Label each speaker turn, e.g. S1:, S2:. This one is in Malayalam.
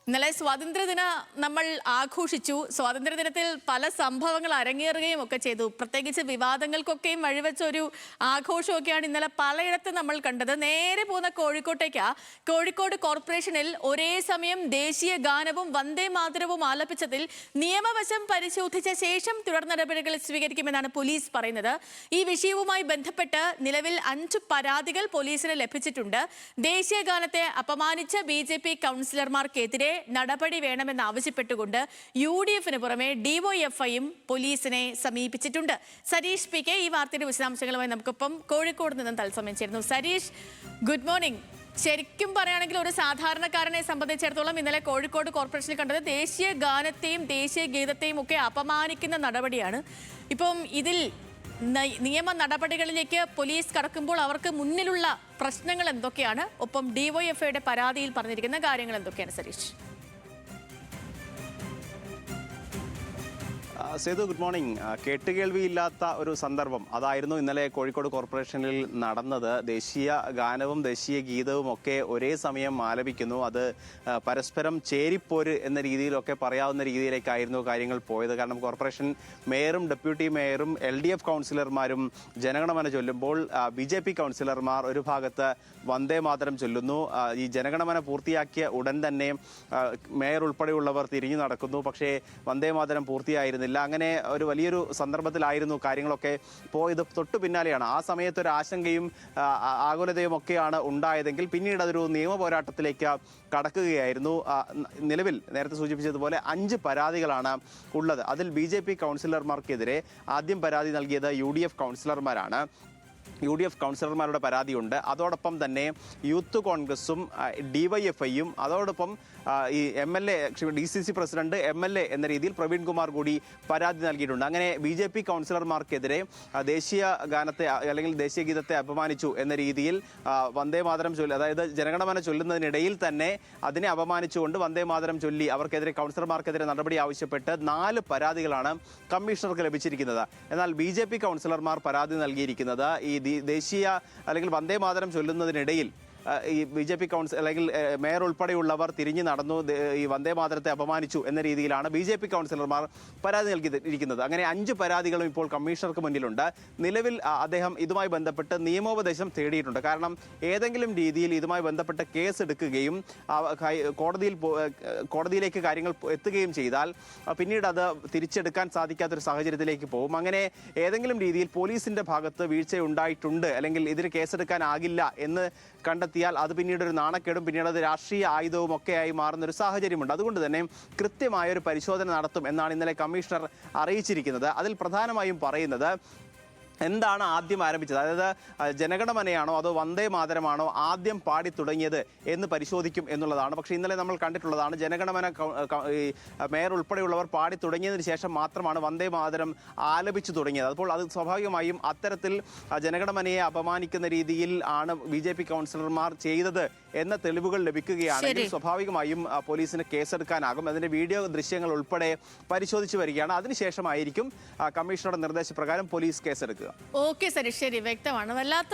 S1: ഇന്നലെ സ്വാതന്ത്ര്യദിന നമ്മൾ ആഘോഷിച്ചു. സ്വാതന്ത്ര്യദിനത്തിൽ പല സംഭവങ്ങൾ അരങ്ങേറുകയും ഒക്കെ ചെയ്തു. പ്രത്യേകിച്ച് വിവാദങ്ങൾക്കൊക്കെയും വഴിവെച്ച ഒരു ആഘോഷമൊക്കെയാണ് ഇന്നലെ പലയിടത്തും നമ്മൾ കണ്ടത്. നേരെ പോകുന്ന കോഴിക്കോട്ടേക്ക്. കോഴിക്കോട് കോർപ്പറേഷനിൽ ഒരേ സമയം ദേശീയ ഗാനവും വന്ദേ മാതരവും ആലപിച്ചതിൽ നിയമവശം പരിശോധിച്ച ശേഷം തുടർ നടപടികൾ സ്വീകരിക്കുമെന്നാണ് പോലീസ് പറയുന്നത്. ഈ വിഷയവുമായി ബന്ധപ്പെട്ട് നിലവിൽ 5 പരാതികൾ പോലീസിന് ലഭിച്ചിട്ടുണ്ട്. ദേശീയ ഗാനത്തെ അപമാനിച്ച BJP കൗൺസിലർമാർക്കെതിരെ നടപടി വേണമെന്നാവശ്യപ്പെട്ടുകൊണ്ട് UDF-ന് പുറമെ DYFIയും പോലീസിനെ സമീപിച്ചിട്ടുണ്ട്. സരീഷ് PK ഈ വാർത്തയുടെ വിശദാംശങ്ങളുമായി നമുക്കൊപ്പം കോഴിക്കോട് നിന്നും തത്സമയം ചേരുന്നു. Sareesh, good morning. ശരിക്കും പറയുകയാണെങ്കിൽ ഒരു സാധാരണക്കാരനെ സംബന്ധിച്ചിടത്തോളം ഇന്നലെ കോഴിക്കോട് കോർപ്പറേഷനിൽ കണ്ടത് ദേശീയ ഗാനത്തെയും ദേശീയ ഗീതത്തെയും ഒക്കെ അപമാനിക്കുന്ന നടപടിയാണ്. ഇപ്പം ഇതിൽ നിയമ നടപടികളിലേക്ക് പോലീസ് കടക്കുമ്പോൾ അവർക്ക് മുന്നിലുള്ള പ്രശ്നങ്ങൾ എന്തൊക്കെയാണ്? ഒപ്പം DYFIയുടെ പരാതിയിൽ പറഞ്ഞിരിക്കുന്ന കാര്യങ്ങൾ എന്തൊക്കെയാണ് സരീഷ്?
S2: Sethu, good morning. കേട്ടുകേൾവിയില്ലാത്ത ഒരു സന്ദർഭം അതായിരുന്നു ഇന്നലെ കോഴിക്കോട് കോർപ്പറേഷനിൽ നടന്നത്. ദേശീയ ഗാനവും ദേശീയ ഗീതവും ഒക്കെ ഒരേ സമയം ആലപിക്കുന്നു. അത് പരസ്പരം ചേരിപ്പോര് എന്ന രീതിയിലൊക്കെ പറയാവുന്ന രീതിയിലേക്കായിരുന്നു കാര്യങ്ങൾ പോയത്. കാരണം കോർപ്പറേഷൻ മേയറും ഡെപ്യൂട്ടി മേയറും LDF കൗൺസിലർമാരും ജനഗണമന ചൊല്ലുമ്പോൾ BJP കൗൺസിലർമാർ ഒരു ഭാഗത്ത് വന്ദേ മാതരം ചൊല്ലുന്നു. ഈ ജനഗണമന പൂർത്തിയാക്കിയ ഉടൻ തന്നെ മേയർ ഉൾപ്പെടെയുള്ളവർ തിരിഞ്ഞു നടക്കുന്നു. പക്ഷേ വന്ദേ മാതരം പൂർത്തിയായിരുന്നില്ല. അങ്ങനെ ഒരു വലിയൊരു സന്ദർഭത്തിലായിരുന്നു കാര്യങ്ങളൊക്കെ പോയത്. തൊട്ടു പിന്നാലെയാണ് ആ സമയത്ത് ഒരു ആശങ്കയും ആകുലതയും ഒക്കെയാണ് ഉണ്ടായതെങ്കിൽ പിന്നീട് അതൊരു നിയമ പോരാട്ടത്തിലേക്ക് കടക്കുകയായിരുന്നു. നിലവിൽ നേരത്തെ സൂചിപ്പിച്ചതുപോലെ 5 പരാതികളാണ് ഉള്ളത്. അതിൽ BJP കൗൺസിലർമാർക്കെതിരെ ആദ്യം പരാതി നൽകിയത് UDF കൗൺസിലർമാരാണ്. UDF കൗൺസിലർമാരുടെ പരാതിയുണ്ട്. അതോടൊപ്പം തന്നെ യൂത്ത് കോൺഗ്രസും DYFIയും അതോടൊപ്പം ഈ MLA DCC പ്രസിഡന്റ് MLA എന്ന രീതിയിൽ പ്രവീൺ കുമാർ കൂടി പരാതി നൽകിയിട്ടുണ്ട്. അങ്ങനെ BJP കൗൺസിലർമാർക്കെതിരെ ദേശീയ ഗാനത്തെ അല്ലെങ്കിൽ ദേശീയ ഗീതത്തെ അപമാനിച്ചു എന്ന രീതിയിൽ വന്ദേ മാതരം ചൊല്ലി, അതായത് ജനഗണമന ചൊല്ലുന്നതിനിടയിൽ തന്നെ അതിനെ അപമാനിച്ചുകൊണ്ട് വന്ദേ മാതരം ചൊല്ലി അവർക്കെതിരെ കൗൺസിലർമാർക്കെതിരെ നടപടി ആവശ്യപ്പെട്ട് 4 പരാതികളാണ് കമ്മീഷണർക്ക് ലഭിച്ചിരിക്കുന്നത്. എന്നാൽ BJP കൗൺസിലർമാർ പരാതി നൽകിയിരിക്കുന്നത് ഈ ദേശീയ അല്ലെങ്കിൽ വന്ദേ മാതരം ചൊല്ലുന്നതിനിടയിൽ ഈ BJP കൗൺസിൽ അല്ലെങ്കിൽ മേയർ ഉൾപ്പെടെയുള്ളവർ തിരിഞ്ഞു നടന്നു, ഈ വന്ദേ മാതരത്തെ അപമാനിച്ചു എന്ന രീതിയിലാണ് BJP കൗൺസിലർമാർ പരാതി നൽകിയിരിക്കുന്നത്. അങ്ങനെ 5 പരാതികളും ഇപ്പോൾ കമ്മീഷണർക്ക് മുന്നിലുണ്ട്. നിലവിൽ അദ്ദേഹം ഇതുമായി ബന്ധപ്പെട്ട് നിയമോപദേശം തേടിയിട്ടുണ്ട്. കാരണം ഏതെങ്കിലും രീതിയിൽ ഇതുമായി ബന്ധപ്പെട്ട് കേസ് എടുക്കുകയും കോടതിയിലേക്ക് കാര്യങ്ങൾ എത്തുകയും ചെയ്താൽ പിന്നീട് അത് തിരിച്ചെടുക്കാൻ സാധിക്കാത്തൊരു സാഹചര്യത്തിലേക്ക് പോകും. അങ്ങനെ ഏതെങ്കിലും രീതിയിൽ പോലീസിന്റെ ഭാഗത്ത് വീഴ്ചയുണ്ടായിട്ടുണ്ട് അല്ലെങ്കിൽ ഇതിന് കേസെടുക്കാനാകില്ല എന്ന് കണ്ടെത്തിയാൽ അത് പിന്നീട് ഒരു നാണക്കേടും പിന്നീട് അത് രാഷ്ട്രീയ ആയുധവും ഒക്കെയായി മാറുന്ന ഒരു സാഹചര്യമുണ്ട്. അതുകൊണ്ട് തന്നെ കൃത്യമായൊരു പരിശോധന നടത്തും എന്നാണ് ഇന്നലെ കമ്മീഷണർ അറിയിച്ചിരിക്കുന്നത്. അതിൽ പ്രധാനമായും പറയുന്നത് എന്താണ് ആദ്യം ആരംഭിച്ചത്, അതായത് ജനഗണമനയാണോ അതോ വന്ദേ മാതരമാണോ ആദ്യം പാടി തുടങ്ങിയത് എന്ന് പരിശോധിക്കും എന്നുള്ളതാണ്. പക്ഷേ ഇന്നലെ നമ്മൾ കണ്ടിട്ടുള്ളതാണ് ജനഗണമന മേയർ ഉൾപ്പെടെയുള്ളവർ പാടി തുടങ്ങിയതിന് ശേഷം മാത്രമാണ് വന്ദേ മാതരം ആലപിച്ചു തുടങ്ങിയത്. അപ്പോൾ അത് സ്വാഭാവികമായും അത്തരത്തിൽ ജനഗണമനയെ അപമാനിക്കുന്ന രീതിയിൽ ആണ് BJP കൗൺസിലർമാർ ചെയ്തത് എന്ന തെളിവുകൾ ലഭിക്കുകയാണെങ്കിൽ സ്വാഭാവികമായും പോലീസിന് കേസെടുക്കാനാകും. അതിന്റെ വീഡിയോ ദൃശ്യങ്ങൾ ഉൾപ്പെടെ പരിശോധിച്ചു വരികയാണ്. അതിനുശേഷമായിരിക്കും കമ്മീഷണറുടെ നിർദ്ദേശപ്രകാരം പോലീസ് കേസെടുക്കുക.
S1: ഓക്കെ സരി, ശരി, വ്യക്തമാണ്. വല്ലാത്ത